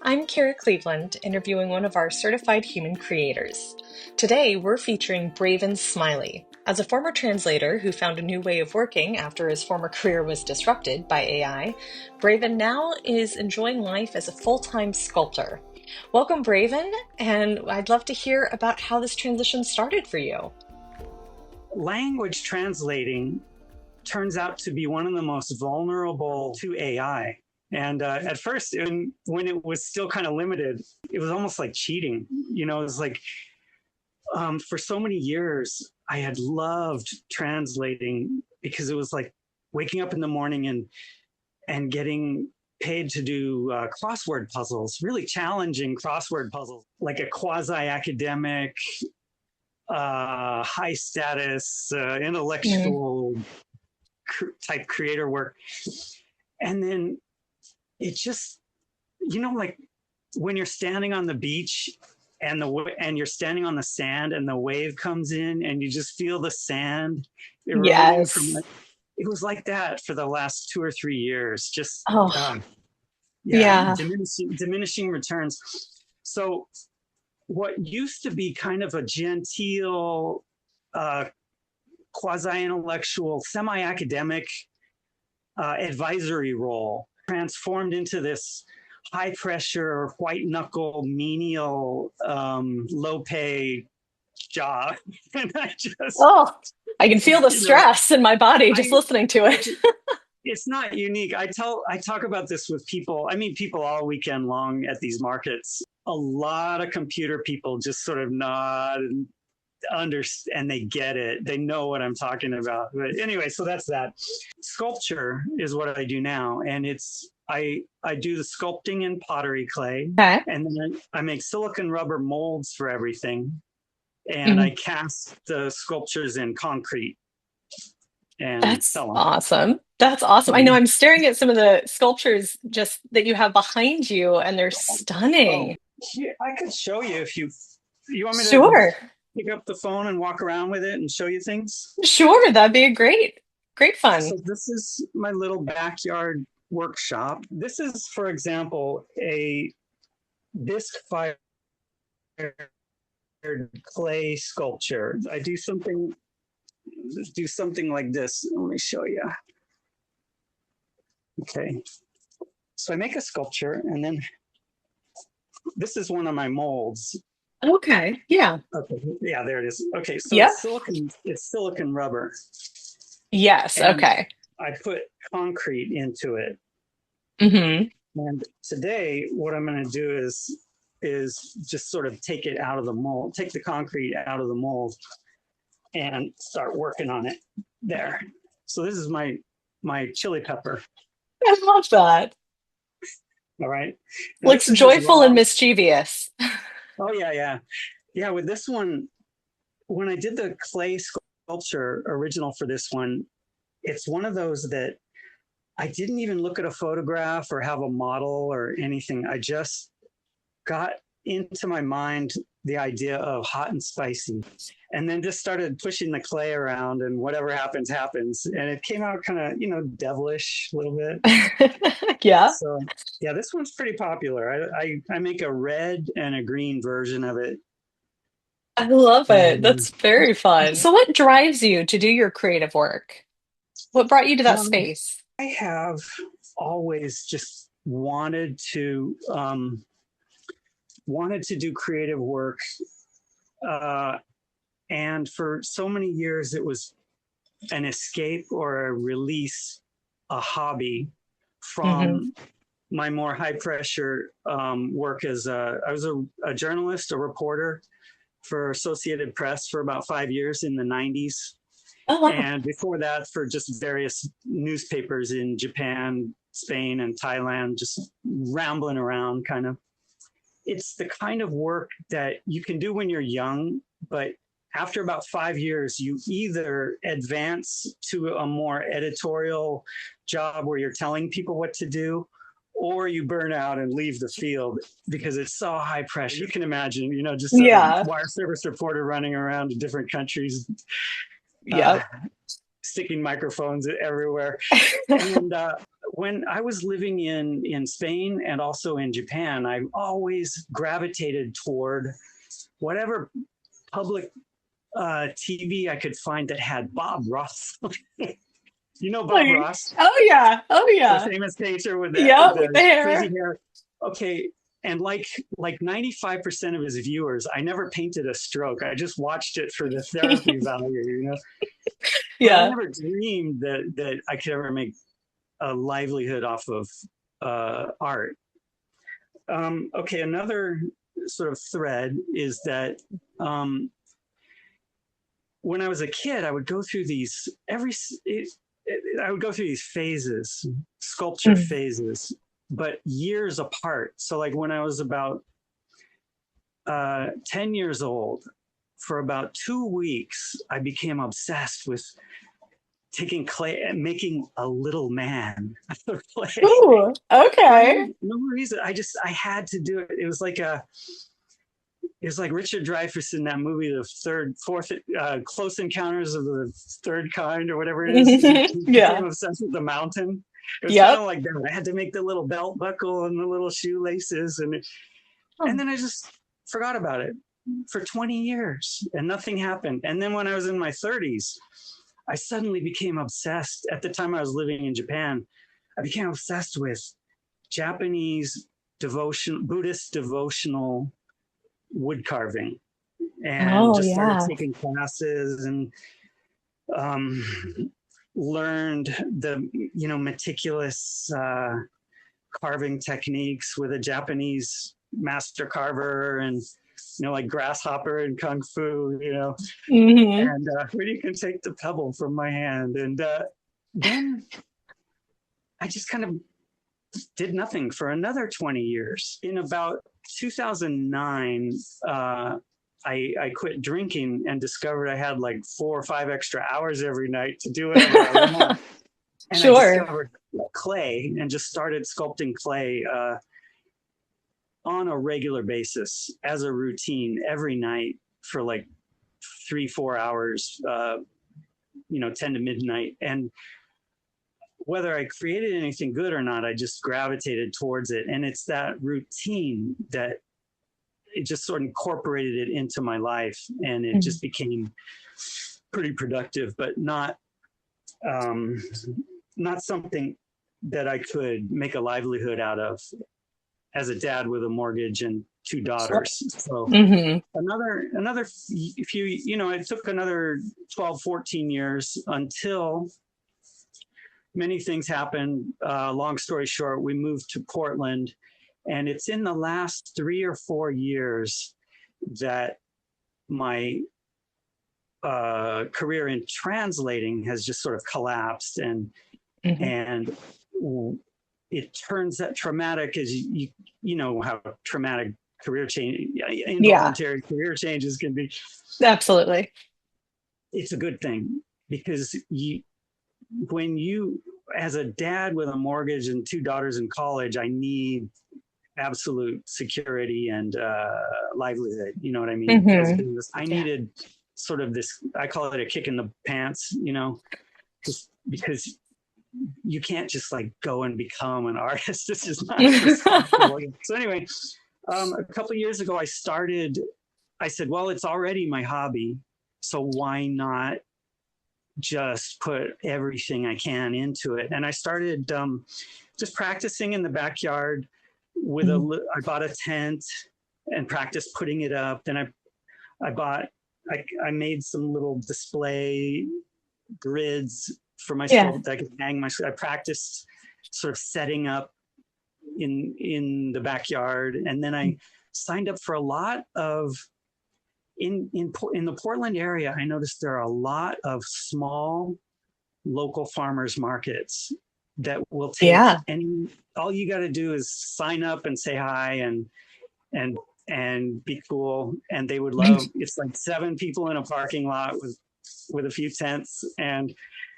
I'm Kara Cleveland, interviewing one of our certified human creators. Today, we're featuring Braven Smilie. As a former translator who found a new way of working after his former career was disrupted by AI, Braven now is enjoying life as a full-time sculptor. Welcome, Braven, and I'd love to hear about how this transition started for you. Language translating turns out to be one of the most vulnerable to AI. And at first, when it was still kind of limited, it was almost like cheating. You know, it was like for so many years, I had loved translating because it was like waking up in the morning and getting paid to do crossword puzzles, really challenging crossword puzzles, like a quasi-academic, high status, intellectual type creator work. And then it just, like when you're standing on the beach and you're standing on the sand and the wave comes in and you just feel the sand eroding Yes. from it was like that for the last 2 or 3 years. Just Yeah. diminishing returns. So what used to be kind of a genteel, quasi-intellectual, semi-academic advisory role transformed into this high-pressure, white-knuckle, menial, low-pay job. And I can feel the stress in my body just listening to it. It's not unique. I talk about this with people. I meet people all weekend long at these markets. A lot of computer people just sort of nod and understand, they get it. They know what I'm talking about. But anyway, so that's that. Sculpture is what I do now, and I do the sculpting in pottery clay, Okay. and then I make silicon rubber molds for everything, and I cast the sculptures in concrete and sell them. Awesome. That's awesome. I know I'm staring at some of the sculptures just that you have behind you, and they're stunning. I could show you if you want me to Sure. pick up the phone and walk around with it and show you things. Sure, that'd be a great fun. So this is my little backyard workshop. This is, for example, a bisque fired clay sculpture. I do something like this. Let me show you. Okay. So I make a sculpture, and then this is one of my molds. Okay. Yeah. Okay. Yeah, there it is. Okay. So Yeah. it's silicon rubber. Yes. And Okay. I put concrete into it. And today, what I'm going to do is just sort of take it out of the mold, take the concrete out of the mold, and start working on it there. So this is my chili pepper. I love that. All right. Looks joyful and mischievous. Oh, yeah. Yeah, with this one, when I did the clay sculpture original for this one, it's one of those that I didn't even look at a photograph or have a model or anything. I just got into my mind the idea of hot and spicy, and then just started pushing the clay around, and whatever happens, happens. And it came out kind of, devilish a little bit. Yeah. So yeah, this one's pretty popular. I make a red and a green version of it. I love it. That's very fun. So what drives you to do your creative work? What brought you to that space? I have always just wanted to do creative work, and for so many years it was an escape or a release, a hobby from my more high pressure work as I was a journalist, a reporter for Associated Press for about 5 years in the 90s. Oh, wow. And before that, for just various newspapers in Japan, Spain, and Thailand, just rambling around kind of. It's the kind of work that you can do when you're young, but after about 5 years, you either advance to a more editorial job where you're telling people what to do, or you burn out and leave the field because it's so high pressure. You can imagine, just a wire service reporter running around to different countries. Yeah. sticking microphones everywhere. And when I was living in Spain and also in Japan, I always gravitated toward whatever public TV I could find that had Bob Ross. You know Bob Like, Ross, oh yeah, oh the yeah. famous painter with Yep, with the the crazy hair. hair. Okay, and like 95% of his viewers, I never painted a stroke. I just watched it for the therapy value, you know. But I Yeah. never dreamed that I could ever make a livelihood off of art. Okay, another sort of thread is that when I was a kid, I would go through these I would go through these phases, sculpture Mm. phases, but years apart. So like when I was about 10 years old, for about 2 weeks, I became obsessed with taking clay and making a little man out of clay. Ooh, For okay. no reason. I had to do it. It was like Richard Dreyfuss in that movie, Close Encounters of the Third Kind, or whatever it is. He became Yeah. obsessed with the mountain. It was kind Yep. of like that. I had to make the little belt buckle and the little shoelaces, and then I just forgot about it for 20 years, and nothing happened. And then when I was in my 30s, I suddenly became obsessed. At the time I was living in Japan, I became obsessed with Japanese Buddhist devotional wood carving, and Oh just started yeah. taking classes and learned the meticulous carving techniques with a Japanese master carver, and like grasshopper and kung fu, Hmm. and when you can take the pebble from my hand. And then I just kind of did nothing for another 20 years. In about 2009, I quit drinking and discovered I had like 4 or 5 extra hours every night to do whatever I want. And I Sure. discovered clay and just started sculpting clay on a regular basis as a routine every night for like 3-4 hours, 10 to midnight. And whether I created anything good or not, I just gravitated towards it. And it's that routine that it just sort of incorporated it into my life, and it just became pretty productive, but not something that I could make a livelihood out of as a dad with a mortgage and 2 daughters. So Hmm. another few, it took another 12, 14 years until many things happened. Long story short, we moved to Portland, and it's in the last 3 or 4 years that my career in translating has just sort of collapsed, and it turns out traumatic, as you know how traumatic career change, Yeah, involuntary career changes can be. absolutely. It's a good thing, because when you, as a dad with a mortgage and 2 daughters in college, I need absolute security and livelihood. You know what I mean? As a business, I needed sort of this, I call it a kick in the pants, just because you can't just like go and become an artist. This is not responsible. So anyway, a couple of years ago, I said, well, it's already my hobby, so why not just put everything I can into it? And I started just practicing in the backyard with I bought a tent and practiced putting it up. Then I made some little display grids for my sculpt that I could hang my. I practiced sort of setting up in the backyard, and then I signed up for a lot of in the Portland area. I noticed there are a lot of small local farmers markets that will take any. All you got to do is sign up and say hi and be cool, and they would love. It's like 7 people in a parking lot with a few tents, and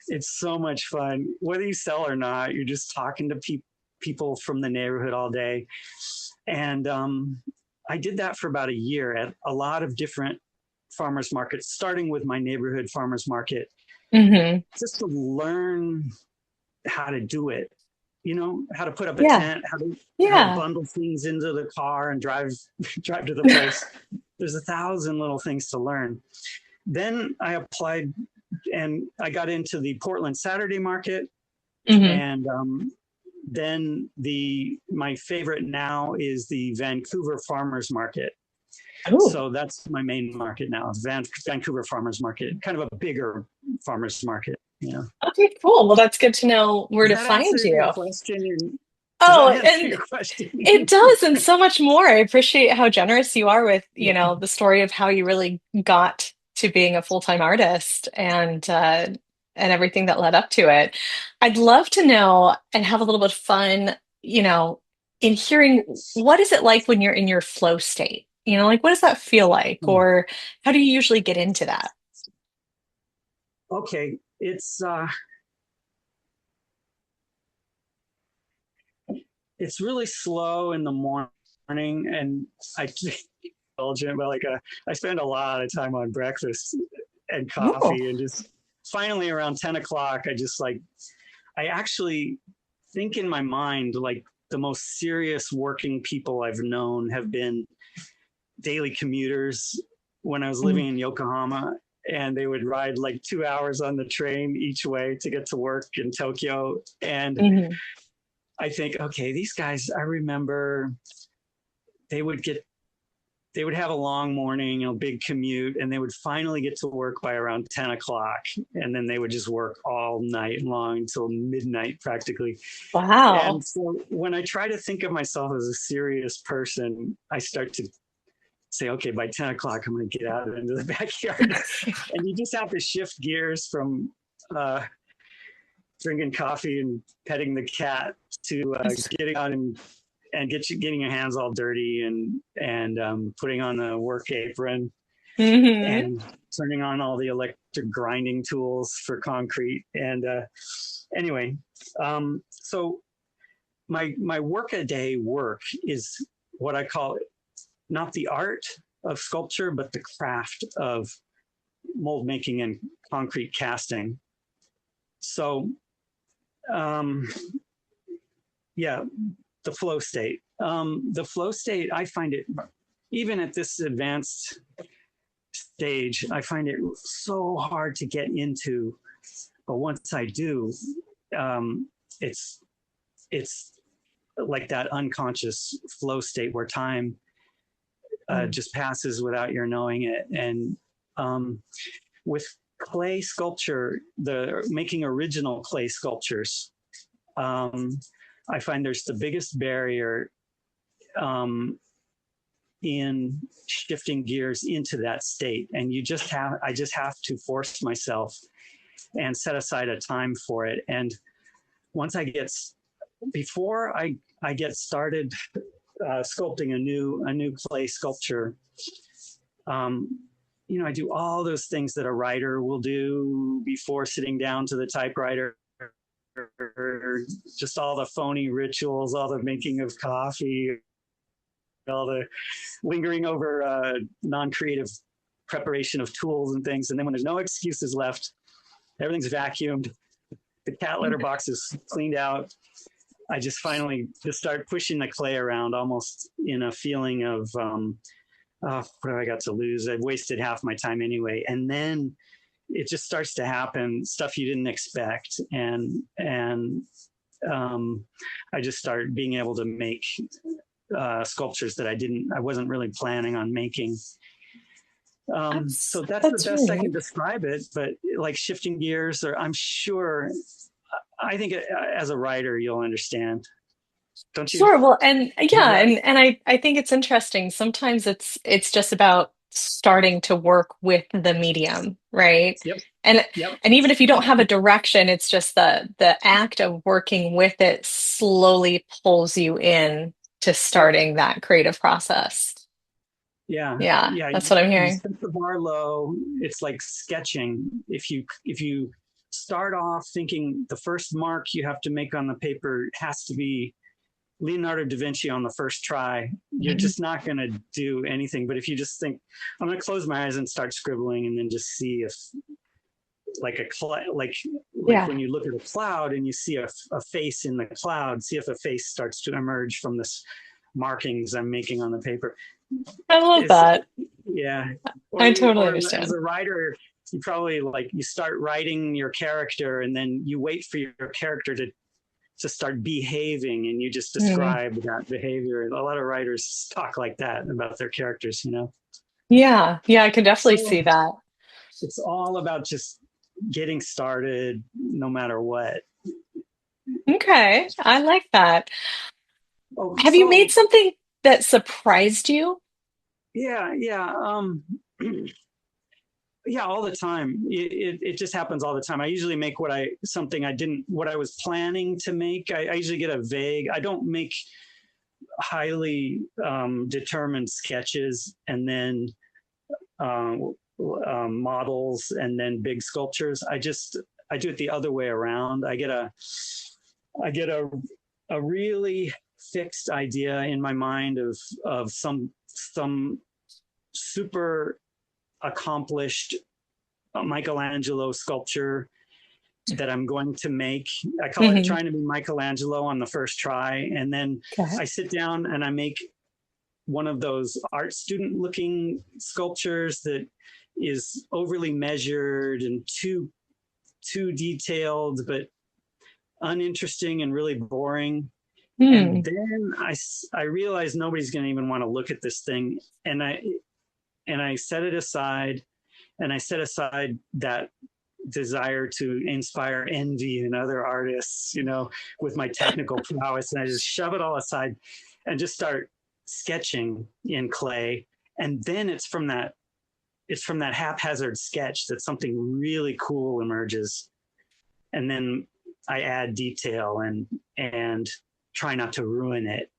it's so much fun. Whether you sell or not, you're just talking to people from the neighborhood all day. And I did that for about a year at a lot of different farmers markets, starting with my neighborhood farmers market Hmm. just to learn how to do it. How to put up a Yeah. tent, how to Yeah. bundle things into the car and drive drive to the place. There's 1,000 little things to learn. Then I applied and I got into the Portland Saturday Market, Hmm. and then my favorite now is the Vancouver Farmers Market. Oh, So that's my main market now, Vancouver Farmers Market, kind of a bigger farmers market. Yeah. okay, cool. Well, that's good to know where Does to that find answer your you. question? Does that Oh, answer and your question? it does, and so much more. I appreciate how generous you are with, Yeah. the story of how you really got to being a full-time artist and everything that led up to it. I'd love to know and have a little bit of fun, in hearing what is it like when you're in your flow state? Like what does that feel like? Or how do you usually get into that? Okay. It's really slow in the morning, and I indulgent, but I spend a lot of time on breakfast and Oh. coffee, and just finally around 10 o'clock, I actually think in my mind, like, the most serious working people I've known have been daily commuters when I was living in Yokohama, and they would ride like 2 hours on the train each way to get to work in Tokyo. And Mm-hmm. I think, okay, these guys, I remember they would get they would have a long morning, big commute, and they would finally get to work by around 10 o'clock. And then they would just work all night long until midnight practically. And Wow. so when I try to think of myself as a serious person, I start to say, okay, by 10 o'clock, I'm going to get out into the backyard. And you just have to shift gears from drinking coffee and petting the cat to getting out and getting your hands all dirty and putting on a work apron Hmm. and turning on all the electric grinding tools for concrete. And anyway, so my workaday work is what I call not the art of sculpture, but the craft of mold making and concrete casting. So, um, yeah, the flow state. The flow state, I find it, even at this advanced stage, I find it so hard to get into. But once I do, um, it's it's like that unconscious flow state where time just passes without your knowing it. And with clay sculpture, the making original clay sculptures, I find there's the biggest barrier um, in shifting gears into that state. And I just have to force myself and set aside a time for it. And once before I get started sculpting a new clay sculpture, um, I do all those things that a writer will do before sitting down to the typewriter, just all the phony rituals, all the making of coffee, all the lingering over non-creative preparation of tools and things. And then when there's no excuses left, everything's vacuumed, the cat litter box is cleaned out. I just finally just start pushing the clay around, almost in a feeling of, what have I got to lose? I've wasted half my time anyway. And then it just starts to happen, stuff you didn't expect. And I just started being able to make sculptures that I wasn't really planning on making. So that's the That's best I really can describe it. But like shifting gears, or I'm sure, I think as a writer, you'll understand. Don't you? sure. Well, and Have yeah, that? and I think it's interesting. Sometimes it's just about starting to work with the medium, right? Yep. And Yep. and even if you don't have a direction, it's just the act of working with it slowly pulls you in to Yep. starting that creative process. Yeah. Yeah, Yeah. that's what I'm You hearing. set the bar low. It's like sketching. If you start off thinking the first mark you have to make on the paper has to be Leonardo da Vinci on the first try, you're just not going to do anything. But if you just think, I'm going to close my eyes and start scribbling, and then just see like like Yeah. when you look at a cloud and you see a face in the cloud, see if a face starts to emerge from this markings I'm making on the paper. I love Is that. yeah, I totally or as understand. a writer, you probably like you start writing your character and then you wait for your character to start behaving and you just Mm. describe that behavior. A lot of writers talk like that about their characters, you know. Yeah. Yeah, I can definitely So see that. it's all about just getting started no matter what. Okay. I like that. Oh, Have you made so something that surprised you? yeah. Yeah, all the time. It just happens all the time. I usually make something I didn't, what I was planning to make. I usually get a vague, I don't make highly determined sketches and then models and then big sculptures. I do it the other way around. I get a really fixed idea in my mind of some super accomplished Michelangelo sculpture that I'm going to make. I call it Hmm. trying to be Michelangelo on the first try. And then Okay. I sit down and I make one of those art student looking sculptures that is overly measured and too detailed, but uninteresting and really boring. And Hmm. then I realized nobody's going to even want to look at this thing. And I set it aside and I set aside that desire to inspire envy in other artists, you know, with my technical prowess. And I just shove it all aside and just start sketching in clay. And then it's from that haphazard sketch that something really cool emerges. And then I add detail and try not to ruin it.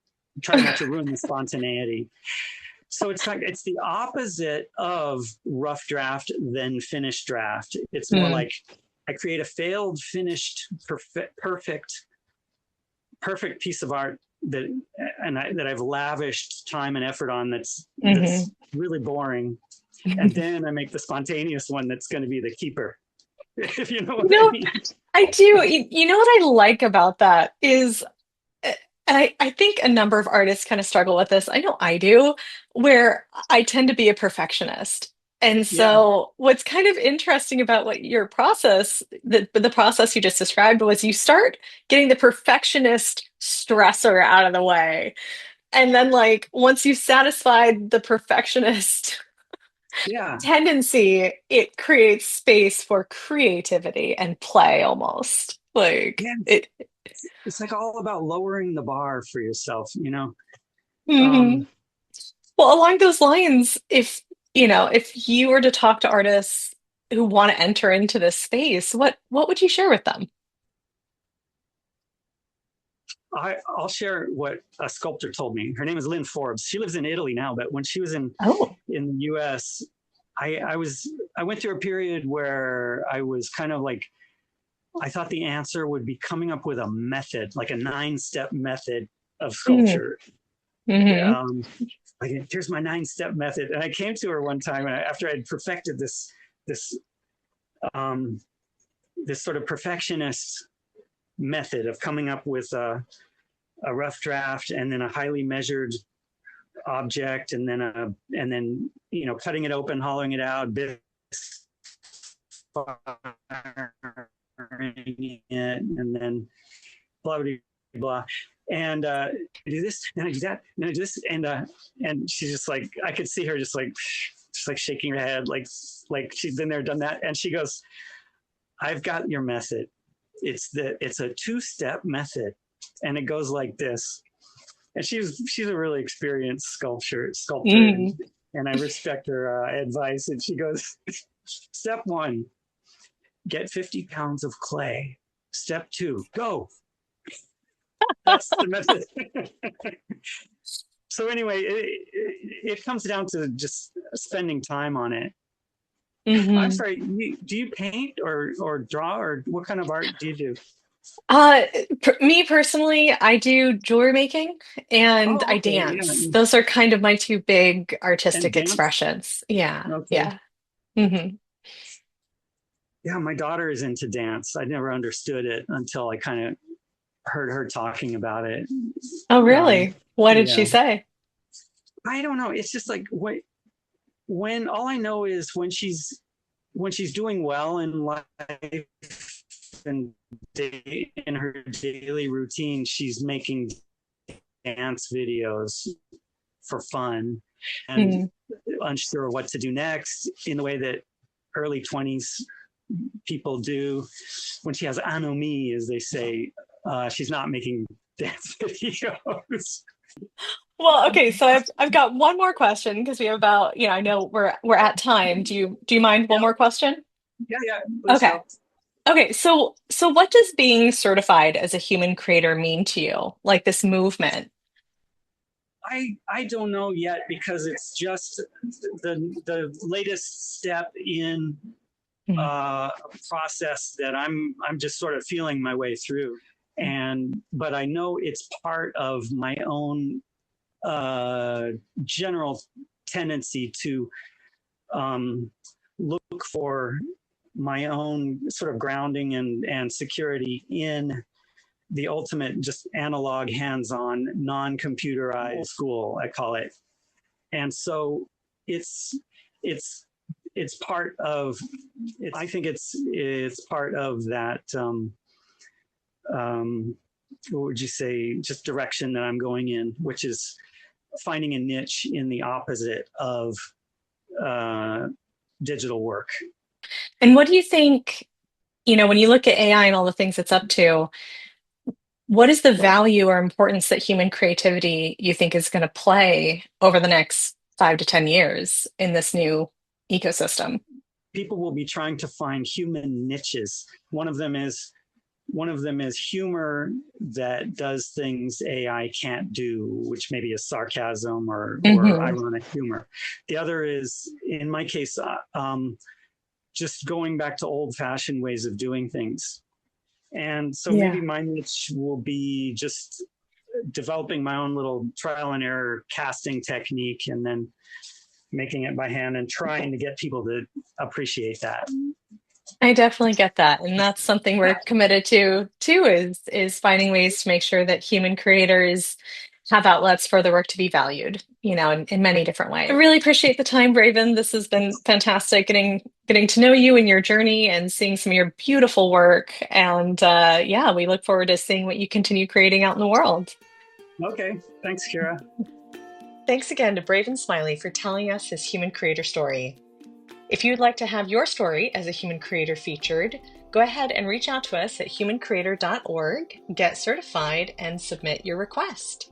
Try not to ruin the spontaneity. So it's like it's the opposite of rough draft then finished draft. It's more Mm. like I create a failed finished perfect piece of art that I've lavished time and effort on that's Hmm. really boring, and then I make the spontaneous one that's going to be the keeper. If you know You what I know, mean. I do. You know what I like about that is, and I think a number of artists kind of struggle with this. I know I do, where I tend to be a perfectionist. And Yeah, so what's kind of interesting about what your process, the process you just described was you start getting the perfectionist stressor out of the way. And then like once you've satisfied the perfectionist yeah, tendency, it creates space for creativity and play almost. Like yeah. it. It's like all about lowering the bar for yourself, you know. Mhm. Um, Well, along those lines, if you were to talk to artists who want to enter into this space, what would you share with them? I'll share what a sculptor told me. Her name is Lynn Forbes. She lives in Italy now, but when she was Oh. in the U.S., I went through a period where I was kind of like I thought the answer would be coming up with a method, like a 9-step method of sculpture. Mm-hmm. Um, like here's my 9-step method, and I came to her one time after I'd perfected this um, this sort of perfectionist method of coming up with a rough draft and then a highly measured object and then you know cutting it open, hollowing it out, bit it, and then blah blah blah. And I do this, and I do that, and I do this, and she's just like I could see her just like shaking her head, like she's been there, done that, and she goes, "I've got your method. It's a 2-step method, and it goes like this." And she's a really experienced sculptor, Mm. and I respect her advice. And she goes, "Step 1, get 50 pounds of clay. Step 2, go." That's the method. So anyway, it comes down to just spending time on it. I'm Hmm. sorry, do you paint or draw, or what kind of art do you do? Uh, Me personally, I do jewelry making and Oh, I okay, yeah, dance. Those are kind of my two big and artistic dance. expressions. Yeah, Okay, yeah. Hmm. Yeah, my daughter is into dance. I never understood it until I kind of heard her talking about it. Oh, Um, really? What did she yeah, say? I don't know. It's just like when all I know is when she's doing well in life and in her daily routine, she's making dance videos for fun and Mm. unsure what to do next in the way that early 20s people do. When she has anomie, as they say, she's not making dance videos. Well, okay, so I've got one more question because we have about, I know we're at time. Do you mind one Yeah, more question? yeah, yeah. Please Okay. go. Okay, so what does being certified as a human creator mean to you? Like this movement? I don't know yet because it's just the latest step in Mm. a process that I'm just sort of feeling my way through. And but I know it's part of my own uh, general tendency to um, look for my own sort of grounding and security in the ultimate just analog, hands-on, non-computerized school, I call it. And so it's it's it's part of I think it's part of that um, what would you say, just direction that I'm going in, which is finding a niche in the opposite of uh, digital work. And what do you think, when you look at AI and all the things it's up to, what is the value or importance that human creativity you think is going to play over the next 5 to 10 years in this new ecosystem? People will be trying to find human niches. One of them is humor that does things AI can't do, which maybe is sarcasm or Hmm. ironic humor. The other is, in my case, just going back to old fashioned ways of doing things. And so maybe Yeah. my niche will be just developing my own little trial and error casting technique and then making it by hand and trying to get people to appreciate that. I definitely get that. And that's something we're committed to too, is finding ways to make sure that human creators have outlets for their work to be valued, in many different ways. I really appreciate the time, Braven. This has been fantastic getting to know you and your journey and seeing some of your beautiful work. And yeah, we look forward to seeing what you continue creating out in the world. Okay, thanks, Kira. Thanks again to Braven Smilie for telling us his human creator story. If you'd like to have your story as a human creator featured, go ahead and reach out to us at humancreator.org, get certified, and submit your request.